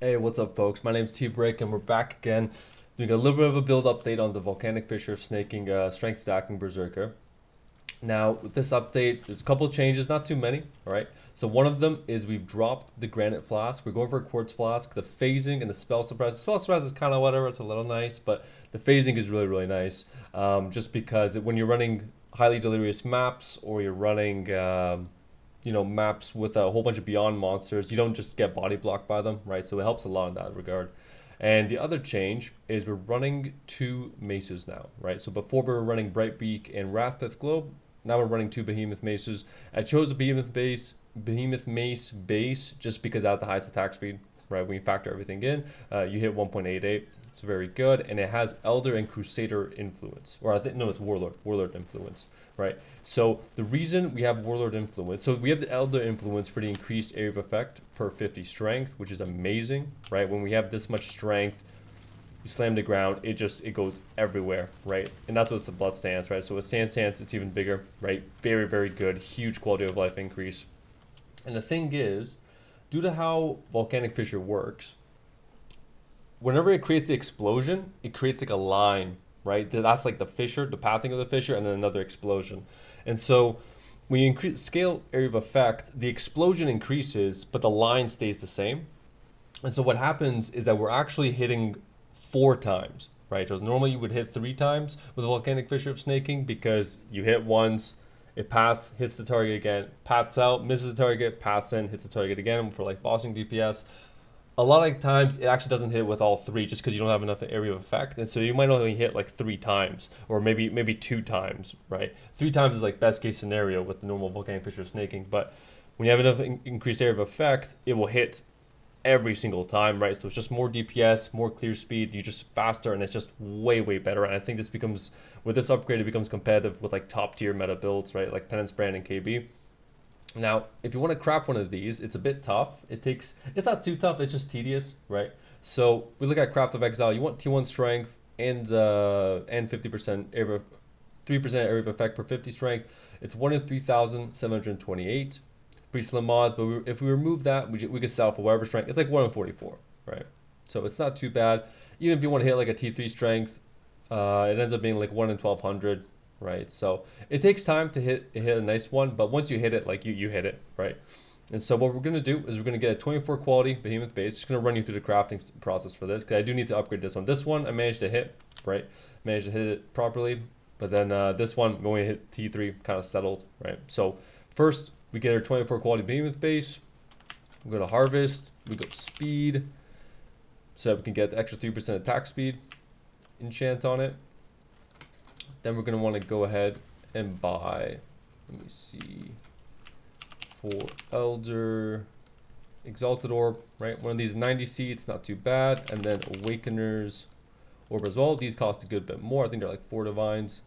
Hey, what's up, folks? My name's T-Brick, and we're back again doing a little bit of a build update on the volcanic fissure snaking strength stacking Berserker. Now, with this update, there's a couple of changes, not too many, all right? So one of them is we've dropped the granite flask. We're going for a quartz flask. The phasing and the spell suppress. The spell suppress is kind of whatever. It's a little nice, but the phasing is really, really nice. Just because when you're running highly delirious maps or you're running maps with a whole bunch of beyond monsters, you don't just get body blocked by them, right? So it helps a lot in that regard. And the other change is we're running two maces now, right? So before we were running Brightbeak and Wrathpith Globe, now we're running two Behemoth maces. I chose the Behemoth Mace base just because it has the highest attack speed, right? When you factor everything in, you hit 1.88. It's very good, and it has Elder and Crusader influence, or I think no, it's Warlord influence, right? So the reason we have Warlord influence, so we have the Elder influence for the increased area of effect per 50 strength, which is amazing, right? When we have this much strength, you slam the ground, it goes everywhere, right? And that's what the blood stance, right? So with sand stance, it's even bigger, right? Very, very good, huge quality of life increase. And the thing is, due to how volcanic fissure works, whenever it creates the explosion, it creates like a line, right? That's like the fissure, the pathing of the fissure, and then another explosion. And so when you increase scale area of effect, the explosion increases, but the line stays the same. And so what happens is that we're actually hitting 4 times, right? So normally you would hit 3 times with a volcanic fissure of snaking because you hit once, it paths, hits the target again, paths out, misses the target, paths in, hits the target again for like bossing DPS. A lot of times it actually doesn't hit with all three just because you don't have enough area of effect, and so you might only hit like 3 times or maybe 2 times, right? 3 times is like best case scenario with the normal volcanic fissure snaking, but when you have enough increased area of effect, it will hit every single time, right? So it's just more DPS, more clear speed, you just faster, and it's just way better. And I think this becomes, with this upgrade, it becomes competitive with like top tier meta builds, right? Like Penance Brand and KB. Now, if you want to craft one of these, it's a bit tough. It's not too tough, it's just tedious, right? So we look at Craft of Exile. You want T1 strength and 50% area, 3% area of effect per 50 strength. It's 1 in 3,728. Pretty slim mods, but if we remove that, we could sell for whatever strength. It's like 1 in 44, right? So it's not too bad. Even if you want to hit like a T3 strength, it ends up being like 1 in 1,200, right? So it takes time to hit a nice one, but once you hit it, like you hit it, right? And so what we're gonna do is we're gonna get a 24 quality Behemoth base. Just gonna run you through the crafting process for this because I do need to upgrade this one. This one I managed to hit, right? Managed to hit it properly, but then this one when we hit T3 kind of settled, right? So first we get our 24 quality Behemoth base. We go to harvest. We go speed, so that we can get the extra 3% attack speed. Enchant on it. Then we're going to want to go ahead and buy, let me see, for Elder, Exalted Orb, right? One of these 90 seats, not too bad. And then Awakener's Orb as well. These cost a good bit more. I think they're like 4 Divines.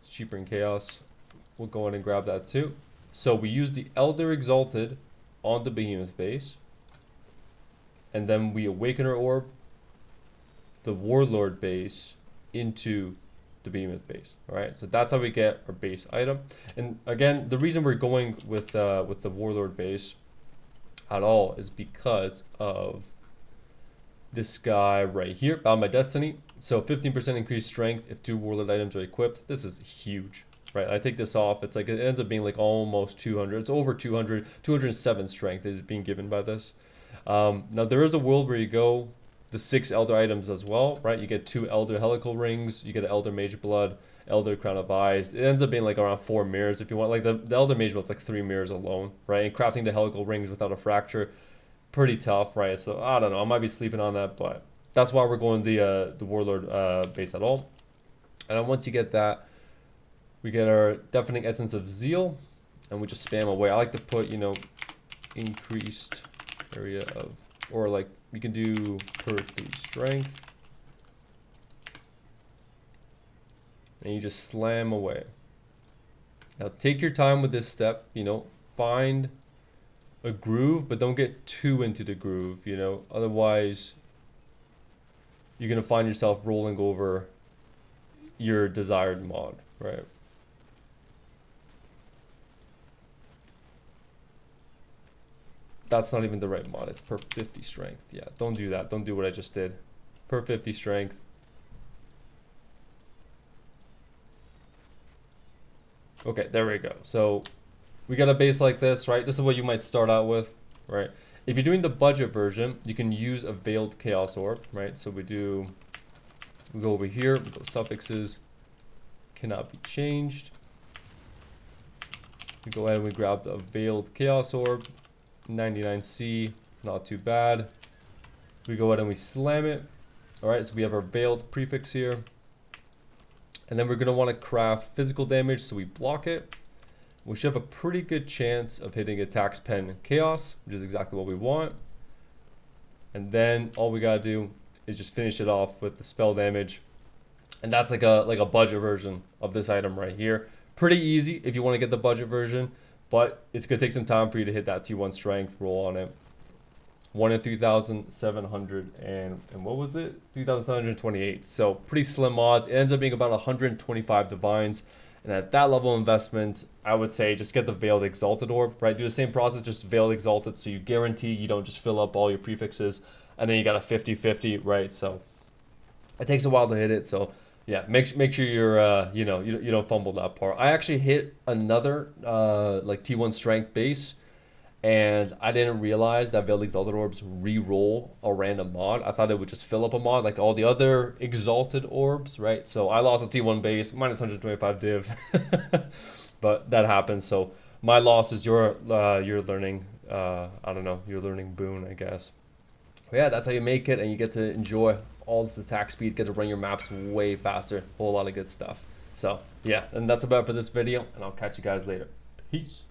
It's cheaper in Chaos. We'll go in and grab that too. So we use the Elder Exalted on the Behemoth base. And then we Awakener Orb the Warlord base into the Behemoth base. All right, so that's how we get our base item. And again, the reason we're going with the Warlord base at all is because of this guy right here, Bound by Destiny. So 15% increased strength if 2 Warlord items are equipped. This is huge, right? I take this off. It's like it ends up being like almost 200. It's over 200. 207 strength is being given by this. Now there is a world where you go the 6 Elder items as well, right? You get 2 Elder Helical Rings, you get an Elder Mage Blood, Elder Crown of Eyes. It ends up being like around 4 mirrors if you want. Like the Elder Mage Blood's like 3 mirrors alone, right? And crafting the Helical Rings without a fracture, pretty tough, right? So I don't know, I might be sleeping on that, but that's why we're going the Warlord base at all. And then once you get that, we get our Deafening Essence of Zeal, and we just spam away. I like to put, increased area of, or like we can do per 3 strength, and you just slam away. Now take your time with this step, find a groove, but don't get too into the groove, otherwise you're gonna find yourself rolling over your desired mod, right? that's not even the right mod. It's per 50 strength. Yeah, don't do that. Don't do what I just did. Per 50 strength. Okay, there we go. So we got a base like this, right? This is what you might start out with, right? If you're doing the budget version, you can use a veiled chaos orb, right? So we go over here, we go suffixes, cannot be changed. We go ahead and we grab the veiled chaos orb, 99C, not too bad. We go ahead and we slam it. All right, so we have our veiled prefix here. And then we're gonna wanna craft physical damage, so we block it. We should have a pretty good chance of hitting attacks pen chaos, which is exactly what we want. And then all we gotta do is just finish it off with the spell damage. And that's like a budget version of this item right here. Pretty easy if you want to get the budget version, but it's gonna take some time for you to hit that T1 strength roll on it. 1 in 3,700 and what was it? 3,728. So pretty slim odds. It ends up being about 125 divines. And at that level of investment, I would say just get the Veiled Exalted Orb, right? Do the same process, just Veiled Exalted, so you guarantee you don't just fill up all your prefixes, and then you got a 50-50, right? So it takes a while to hit it, so yeah, make sure you're, you know, you don't fumble that part. I actually hit another, like T1 strength base, and I didn't realize that Veiled Exalted Orbs re-roll a random mod. I thought it would just fill up a mod like all the other Exalted Orbs, right? So I lost a T1 base, minus 125 div. But that happens, so my loss is your learning, I don't know, your learning boon, I guess. But yeah, that's how you make it, and you get to enjoy all this attack speed, get to run your maps way faster, whole lot of good stuff. So yeah, and that's about it for this video, and I'll catch you guys later. Peace.